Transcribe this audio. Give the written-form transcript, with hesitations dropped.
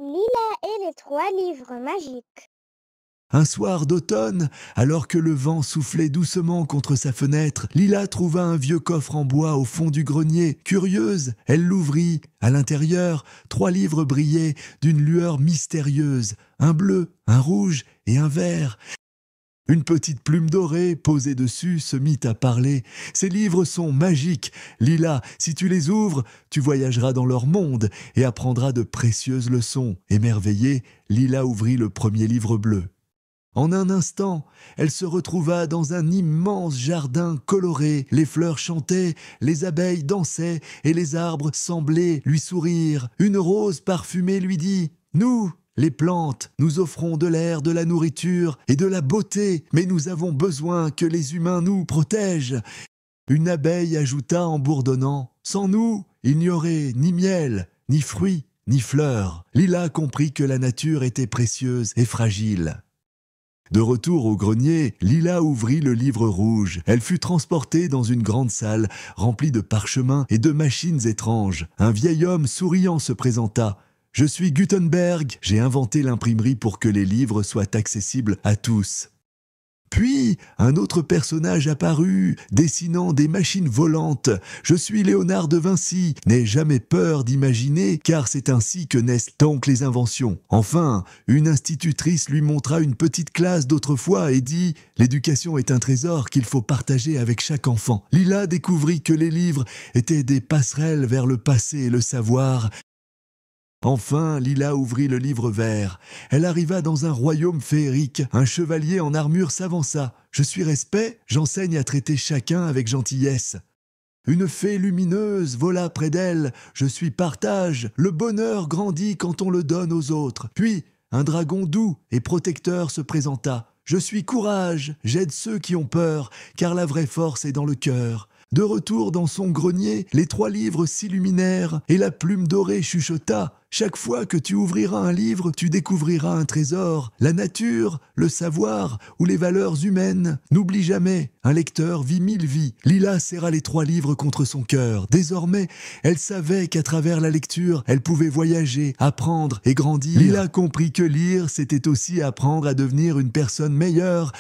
Lila et les trois livres magiques. Un soir d'automne, alors que le vent soufflait doucement contre sa fenêtre, Lila trouva un vieux coffre en bois au fond du grenier. Curieuse, elle l'ouvrit. À l'intérieur, 3 livres brillaient d'une lueur mystérieuse. Un bleu, un rouge et un vert. Une petite plume dorée posée dessus se mit à parler. Ces livres sont magiques. Lila, si tu les ouvres, tu voyageras dans leur monde et apprendras de précieuses leçons. Émerveillée, Lila ouvrit le premier livre bleu. En un instant, elle se retrouva dans un immense jardin coloré. Les fleurs chantaient, les abeilles dansaient et les arbres semblaient lui sourire. Une rose parfumée lui dit « Nous, les plantes, nous offrons de l'air, de la nourriture et de la beauté, mais nous avons besoin que les humains nous protègent. » Une abeille ajouta en bourdonnant « Sans nous, il n'y aurait ni miel, ni fruits, ni fleurs. » Lila comprit que la nature était précieuse et fragile. De retour au grenier, Lila ouvrit le livre rouge. Elle fut transportée dans une grande salle remplie de parchemins et de machines étranges. Un vieil homme souriant se présenta. « Je suis Gutenberg, j'ai inventé l'imprimerie pour que les livres soient accessibles à tous. » Puis, un autre personnage apparut, dessinant des machines volantes. « Je suis Léonard de Vinci, n'aie jamais peur d'imaginer, car c'est ainsi que naissent donc les inventions. » Enfin, une institutrice lui montra une petite classe d'autrefois et dit « L'éducation est un trésor qu'il faut partager avec chaque enfant. » Lila découvrit que les livres étaient des passerelles vers le passé et le savoir. Enfin, Lila ouvrit le livre vert. Elle arriva dans un royaume féerique. Un chevalier en armure s'avança. « Je suis respect, j'enseigne à traiter chacun avec gentillesse. » Une fée lumineuse vola près d'elle. « Je suis partage, le bonheur grandit quand on le donne aux autres. » Puis, un dragon doux et protecteur se présenta. « Je suis courage, j'aide ceux qui ont peur, car la vraie force est dans le cœur. » De retour dans son grenier, les 3 livres s'illuminèrent et la plume dorée chuchota. « Chaque fois que tu ouvriras un livre, tu découvriras un trésor. La nature, le savoir ou les valeurs humaines. N'oublie jamais, un lecteur vit 1000 vies. » Lila serra les 3 livres contre son cœur. Désormais, elle savait qu'à travers la lecture, elle pouvait voyager, apprendre et grandir. Lila comprit que lire, c'était aussi apprendre à devenir une personne meilleure.